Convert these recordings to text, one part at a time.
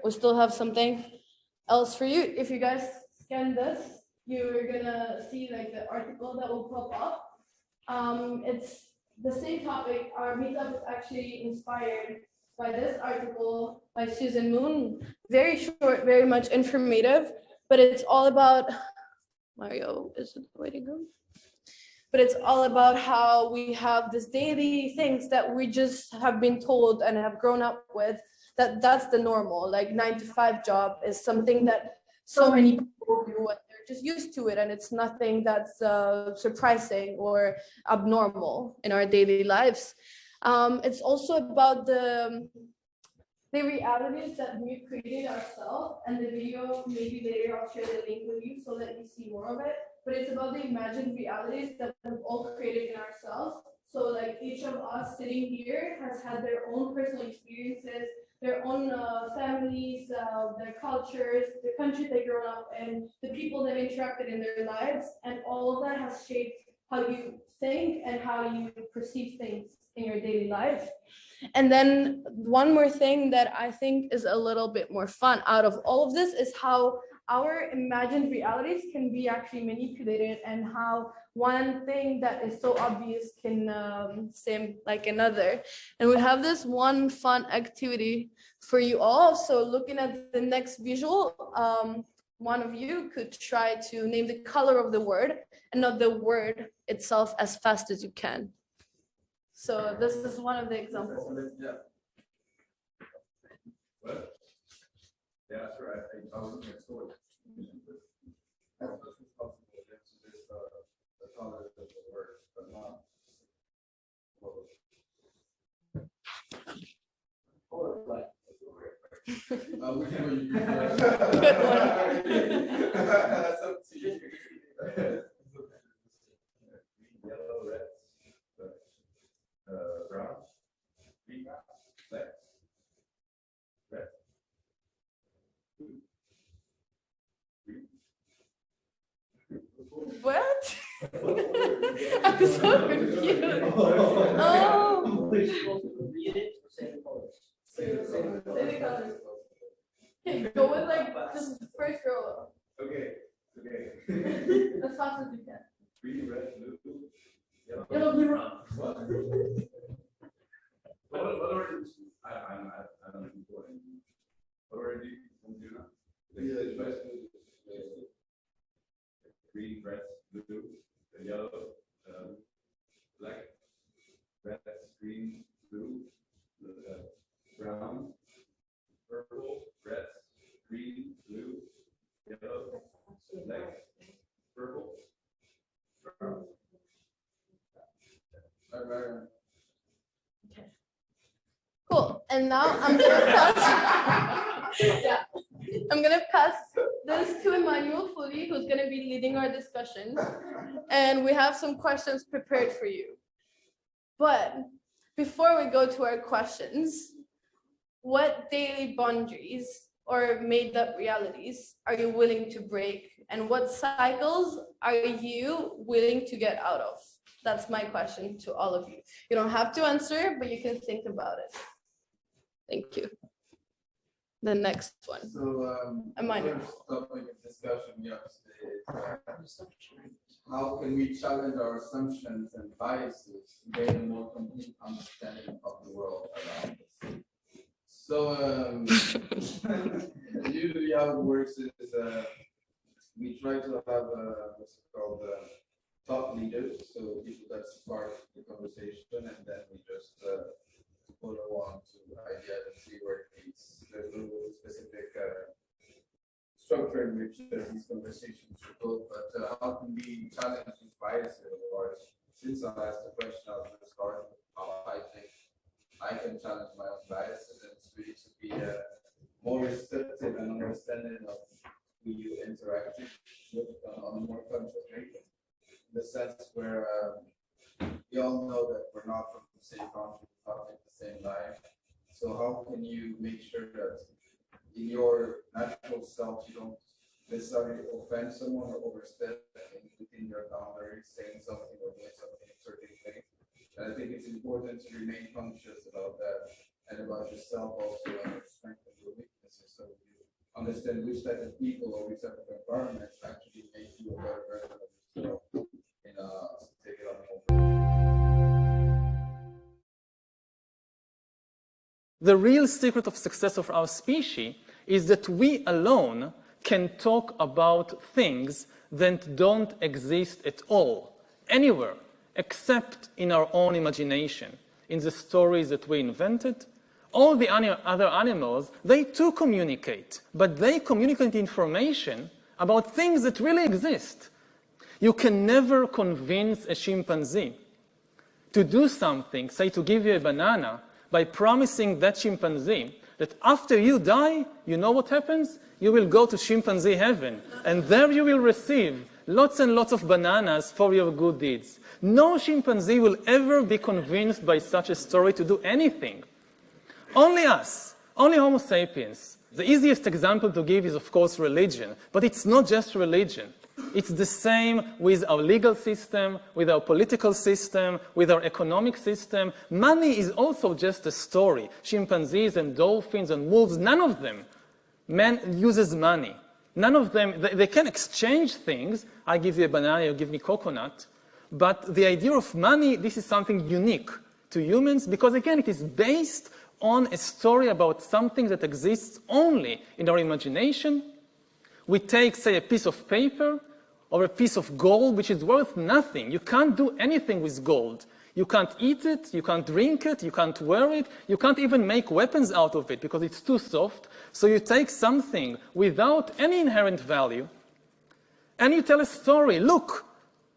we still have something else for you. If you guys scan this, you're gonna see like the article that will pop up. It's the same topic. Our meetup is actually inspired by this article by Susan Moon. Very short, very much informative, but it's all about, Mario, is it the way to go? But it's all about how we have this daily things that we just have been told and have grown up with, that's the normal, like 9-to-5 job is something that so many people do and they're just used to it, and it's nothing that's surprising or abnormal in our daily lives. It's also about the realities that we've created ourselves, and the video, maybe later I'll share the link with you so that you see more of it. But it's about the imagined realities that we've all created in ourselves. So like each of us sitting here has had their own personal experiences, their own families, their cultures, the country they grew up in, the people that interacted in their lives, and all of that has shaped how you think and how you perceive things in your daily life. And then one more thing that I think is a little bit more fun out of all of this is how our imagined realities can be actually manipulated, and how one thing that is so obvious can seem like another. And we have this one fun activity for you all. So looking at the next visual, one of you could try to name the color of the word and not the word itself as fast as you can. So this is one of the examples. Yeah. What? Yeah, that's right. I was looking at storage. The color of the word, but not. Color black. Good one. That's up to you. Yellow, red, brown, green, black, red, blue, green. What? I'm so confused. Oh. Okay, go with like just the first row. Okay. As fast as you can. Green, red, blue, yellow. Yellow, blue, brown. What? What order? I don't know what. What order do you do now? Green, red, blue, yellow, black, red, green, blue, brown, purple, red, green, blue, yellow, black, purple, brown. Okay. Cool. And now I'm gonna pass. Yeah. I'm gonna pass this to Emmanuel Fully, who's gonna be leading our discussion. And we have some questions prepared for you. But before we go to our questions, what daily boundaries or made up realities are you willing to break? And what cycles are you willing to get out of? That's my question to all of you. You don't have to answer, but you can think about it. Thank you. The next one. So, first topic of discussion yesterday is how can we challenge our assumptions and biases to gain a more complete understanding of the world around us? So, usually how it works is we try to have what's it called thought leaders, so people that spark the conversation, and then we just follow on to ideas and see where it leads. There's no specific structure in which these conversations should go, but how can we challenge these biases of ours? Since I asked the question, I'll just start with how I think I can challenge my own biases, and it's really to be more receptive and understanding of who you interact with on a more conscious basis. In the sense where we all know that we're not from the same country, not in the same life. So how can you make sure that in your natural self you don't necessarily offend someone or overstep within your boundaries, saying something or doing something a certain way? And I think it's important to remain conscious about that and about yourself also and your strengths and your weaknesses. So understand which type of people or which type of environments actually make you a better version of yourself. Take it on. The real secret of success of our species is that we alone can talk about things that don't exist at all, anywhere, except in our own imagination, in the stories that we invented. All the other animals, they too communicate, but they communicate information about things that really exist. You can never convince a chimpanzee to do something, say to give you a banana, by promising that chimpanzee that after you die, you know what happens? You will go to chimpanzee heaven, and there you will receive lots and lots of bananas for your good deeds. No chimpanzee will ever be convinced by such a story to do anything. Only us, only Homo sapiens. The easiest example to give is, of course, religion, but it's not just religion. It's the same with our legal system, with our political system, with our economic system. Money is also just a story. Chimpanzees and dolphins and wolves, none of them man uses money. None of them, they can exchange things. I give you a banana, you give me coconut. But the idea of money, this is something unique to humans because, again, it is based on a story about something that exists only in our imagination. We take, say, a piece of paper or a piece of gold, which is worth nothing. You can't do anything with gold. You can't eat it, you can't drink it, you can't wear it, you can't even make weapons out of it because it's too soft. So you take something without any inherent value and you tell a story. Look,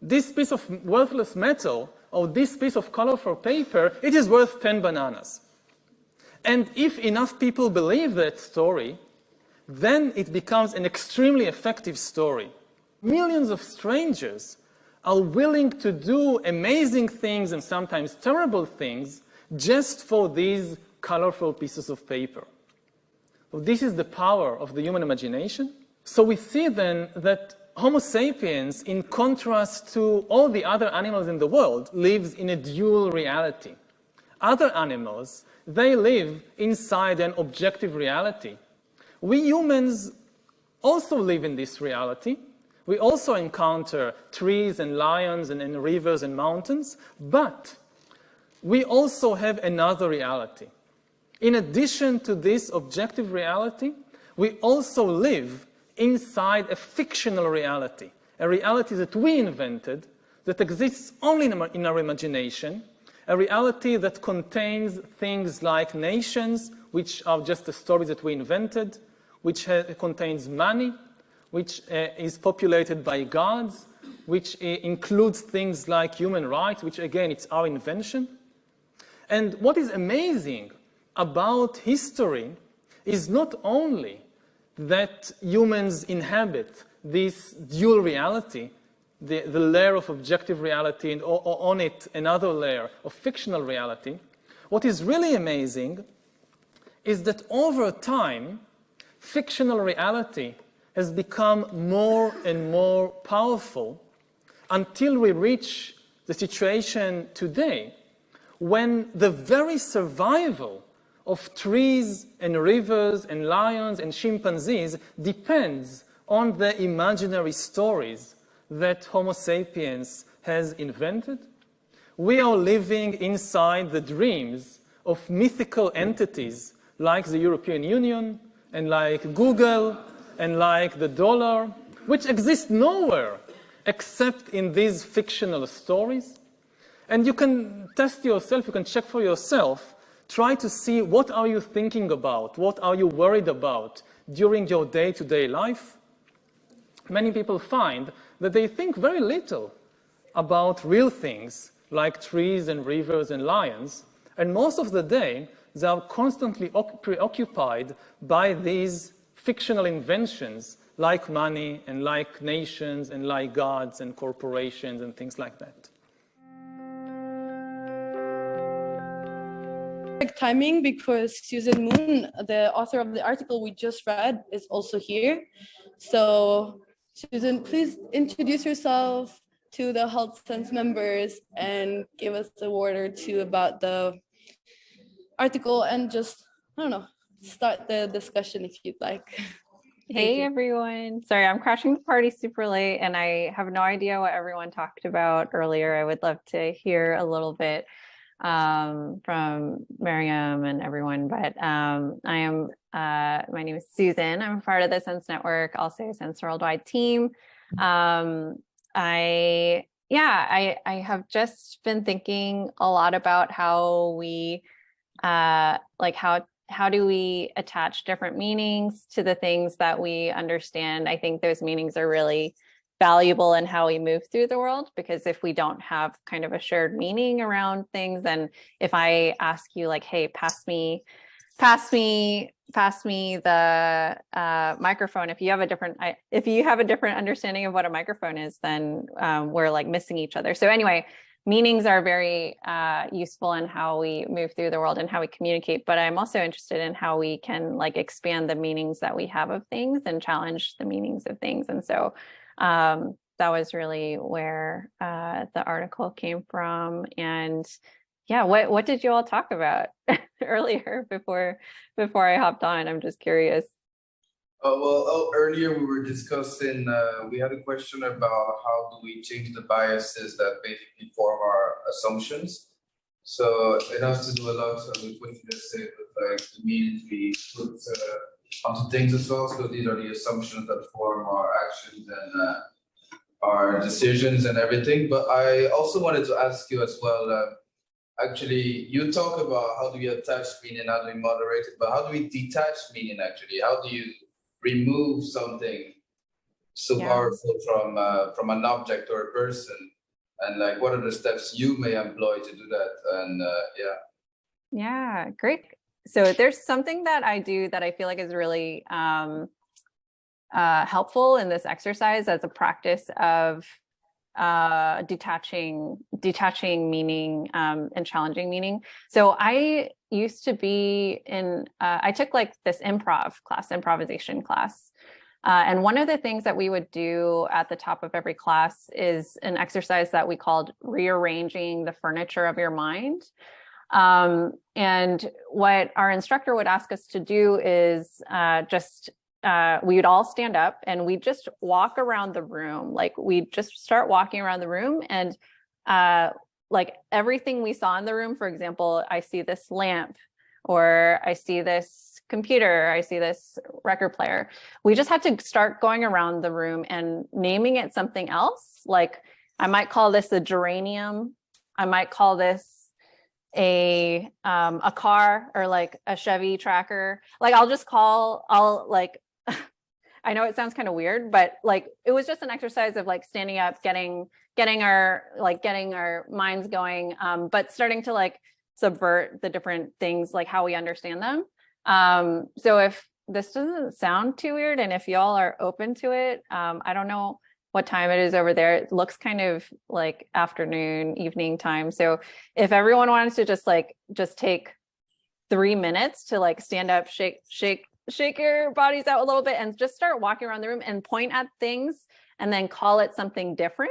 this piece of worthless metal or this piece of colorful paper, it is worth 10 bananas. And if enough people believe that story, then it becomes an extremely effective story. Millions of strangers are willing to do amazing things and sometimes terrible things just for these colorful pieces of paper. So this is the power of the human imagination. So we see then that Homo sapiens, in contrast to all the other animals in the world, lives in a dual reality. Other animals, they live inside an objective reality. We humans also live in this reality. We also encounter trees and lions and rivers and mountains, but we also have another reality. In addition to this objective reality, we also live inside a fictional reality, a reality that we invented, that exists only in our imagination, a reality that contains things like nations, which are just the stories that we invented, which contains money, which is populated by gods, which includes things like human rights, which again, it's our invention. And what is amazing about history is not only that humans inhabit this dual reality, the layer of objective reality, and on it another layer of fictional reality. What is really amazing is that over time, fictional reality has become more and more powerful until we reach the situation today when the very survival of trees and rivers and lions and chimpanzees depends on the imaginary stories that Homo sapiens has invented. We are living inside the dreams of mythical entities like the European Union and like Google and like the dollar, which exist nowhere except in these fictional stories. And you can test yourself, you can check for yourself, try to see what are you thinking about, what are you worried about during your day-to-day life. Many people find that they think very little about real things like trees and rivers and lions, and most of the day they are constantly preoccupied by these fictional inventions like money and like nations and like gods and corporations and things like that. Timing, because Susan Moon, the author of the article we just read, is also here. So Susan, please introduce yourself to the Hult Sense members and give us a word or two about the article and just, I don't know, start the discussion if you'd like. Hey everyone. Sorry, I'm crashing the party super late and I have no idea what everyone talked about earlier. I would love to hear a little bit from Miriam and everyone, but my name is Susan. I'm a part of the Sense Network, also Sense Worldwide team. I have just been thinking a lot about how we how do we attach different meanings to the things that we understand? I think those meanings are really valuable in how we move through the world, because if we don't have kind of a shared meaning around things, then if I ask you like, hey, pass me the microphone, if you have a different understanding of what a microphone is, then we're like missing each other. So anyway, meanings are very useful in how we move through the world and how we communicate, but I'm also interested in how we can like expand the meanings that we have of things and challenge the meanings of things. And so that was really where the article came from. And yeah, what did you all talk about earlier before I hopped on? I'm just curious. Earlier we were discussing, we had a question about how do we change the biases that basically form our assumptions. So it has to do a lot with what you just said, with like the meanings we put onto things as well. So these are the assumptions that form our actions and our decisions and everything. But I also wanted to ask you as well, actually, you talk about how do we attach meaning, how do we moderate it, but how do we detach meaning actually? How do you remove something so powerful from an object or a person, and like what are the steps you may employ to do that? And yeah, great. So there's something that I do that I feel like is really helpful in this exercise as a practice of detaching meaning and challenging meaning. So I used to be in, I took like this improvisation class. And one of the things that we would do at the top of every class is an exercise that we called rearranging the furniture of your mind. And what our instructor would ask us to do is we would all stand up and we'd just walk around the room. Like we'd just start walking around the room, and like everything we saw in the room, for example, I see this lamp, or I see this computer, I see this record player. We just had to start going around the room and naming it something else. Like I might call this a geranium. I might call this a car, or like a Chevy Tracker. Like I'll like, I know it sounds kind of weird, but like it was just an exercise of like standing up, getting our minds going, but starting to like subvert the different things, like how we understand them. So if this doesn't sound too weird, and if y'all are open to it, I don't know what time it is over there. It looks kind of like afternoon, evening time. So if everyone wants to just take 3 minutes to like stand up, shake your bodies out a little bit and just start walking around the room and point at things and then call it something different.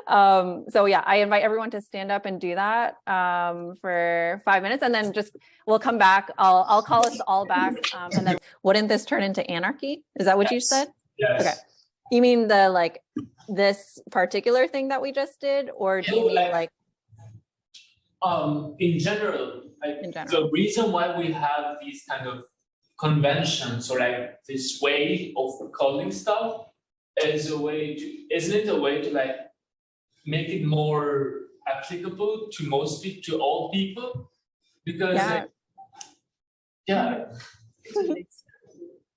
So yeah, I invite everyone to stand up and do that for 5 minutes, and then we'll come back. I'll call us all back. And then wouldn't this turn into anarchy? Is that what you said? Yes. Okay. You mean this particular thing that we just did, or do you mean like in general, the reason why we have these kind of conventions, or like this way of calling stuff, isn't it a way to like make it more applicable to all people? Because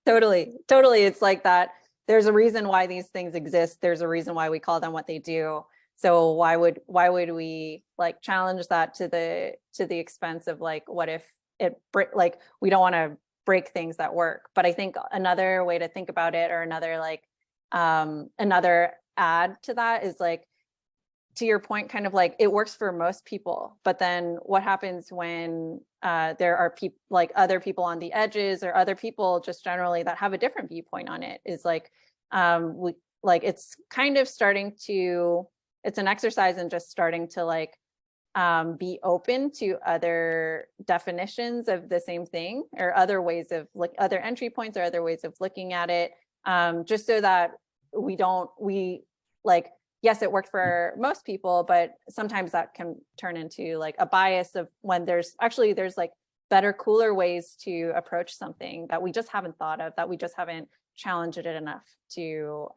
totally, it's like that. There's a reason why these things exist. There's a reason why we call them what they do. So why would we like challenge that to the expense of like, what if we don't want to break things that work? But I think another way to think about it, or another add to that, is like, to your point, kind of like it works for most people, but then what happens when there are people, like other people on the edges, or other people just generally that have a different viewpoint on it, is like it's kind of starting to, it's an exercise in just starting to like be open to other definitions of the same thing, or other ways of other entry points or other ways of looking at it, just so that yes, it worked for most people, but sometimes that can turn into like a bias of when there's like better, cooler ways to approach something that we just haven't thought of, that we just haven't challenged it enough to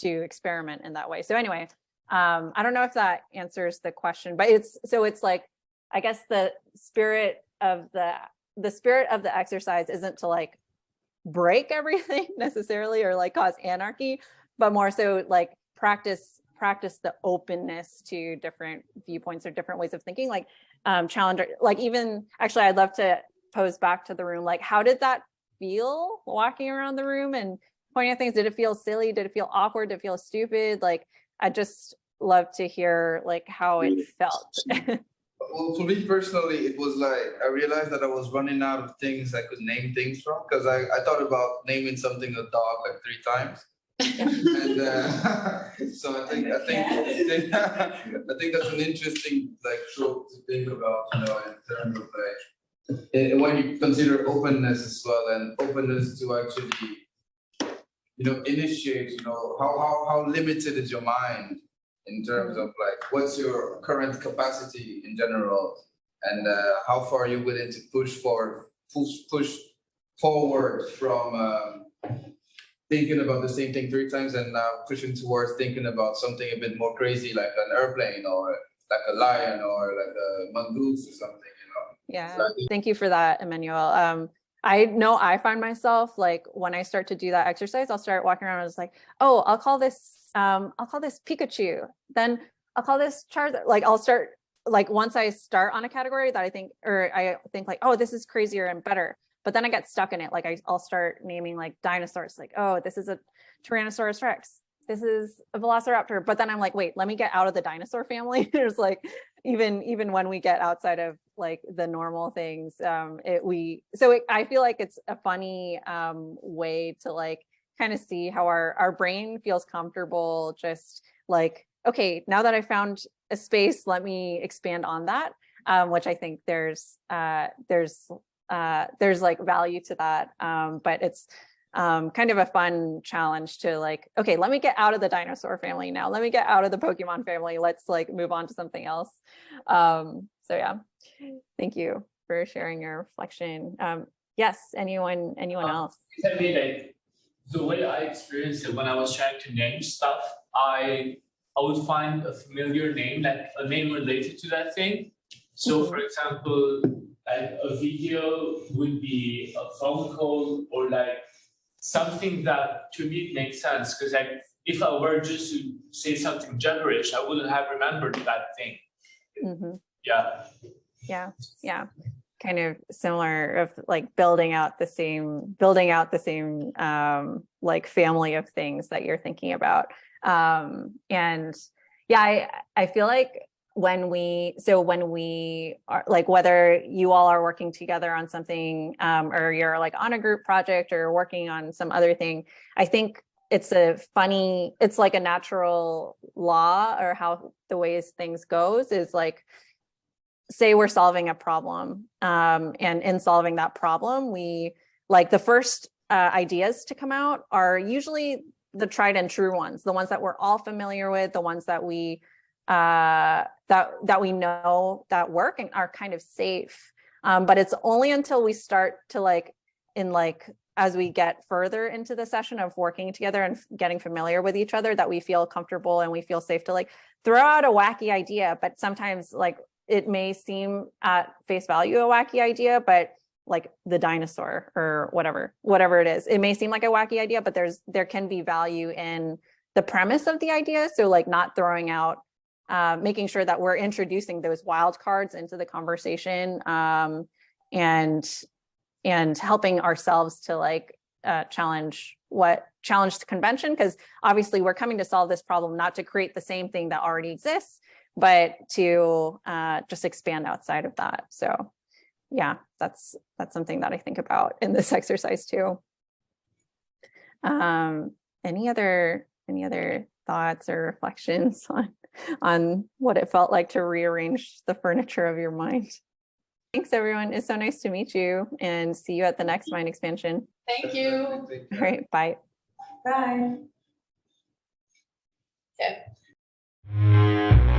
experiment in that way. So anyway, I don't know if that answers the question, but it's like, I guess the spirit of the exercise isn't to like break everything necessarily or like cause anarchy, but more so like practice the openness to different viewpoints or different ways of thinking, like challenge, like even actually I'd love to pose back to the room, like how did that feel walking around the room and pointing at things? Did it feel silly? Did it feel awkward? Did it feel stupid? Like I just love to hear like how it felt. Well, for me personally, it was like I realized that I was running out of things I could name things from, because I thought about naming something a dog like 3 times. And so I think that's an interesting like trope to think about, in terms of like when you consider openness as well, and openness to actually initiate, how limited is your mind in terms of like what's your current capacity in general, and how far are you willing to push forward from thinking about the same thing 3 times and now pushing towards thinking about something a bit more crazy, like an airplane or like a lion or like a mongoose or something, Yeah, thank you for that, Emmanuel. I know I find myself like when I start to do that exercise, I'll start walking around and it's like, oh, I'll call this Pikachu, then I'll call this Charizard. Like I'll start, like once I start on a category that I think like, oh, this is crazier and better, but then I get stuck in it. Like I'll start naming like dinosaurs, like, oh, this is a Tyrannosaurus Rex, this is a Velociraptor. But then I'm like, wait, let me get out of the dinosaur family. There's like, even when we get outside of like the normal things, I feel like it's a funny way to like kind of see how our brain feels comfortable just like, okay, now that I found a space, let me expand on that, which I think there's like value to that, but it's kind of a fun challenge to like, okay, let me get out of the dinosaur family now, let me get out of the Pokemon family, let's like move on to something else. So yeah, thank you for sharing your reflection. Yes, anyone else? I mean, like, the way I experienced it when I was trying to name stuff, I would find a familiar name, like a name related to that thing. So for example, like a video would be a phone call, or like something that to me makes sense, because like if I were just to say something gibberish, I wouldn't have remembered that thing. Yeah, kind of similar, of like building out the same like family of things that you're thinking about. And yeah, I feel like when we are like, whether you all are working together on something, or you're like on a group project or working on some other thing, I think it's like a natural law, or how the ways things goes is like, say we're solving a problem, and in solving that problem, we like the first ideas to come out are usually the tried and true ones, the ones that we're all familiar with, the ones that we that we know that work and are kind of safe. But it's only until we start to like, as we get further into the session of working together and getting familiar with each other, that we feel comfortable and we feel safe to like throw out a wacky idea. But sometimes like it may seem at face value a wacky idea, but like the dinosaur or whatever it is, it may seem like a wacky idea, but there can be value in the premise of the idea. So like not throwing out, making sure that we're introducing those wild cards into the conversation, and helping ourselves to like challenge the convention, because obviously we're coming to solve this problem, not to create the same thing that already exists, but to just expand outside of that. So yeah, that's something that I think about in this exercise too. Any other thoughts or reflections on on what it felt like to rearrange the furniture of your mind. Thanks, everyone. It's so nice to meet you and see you at the next Mind Expansion. Thank you. All right, bye. Bye. Okay.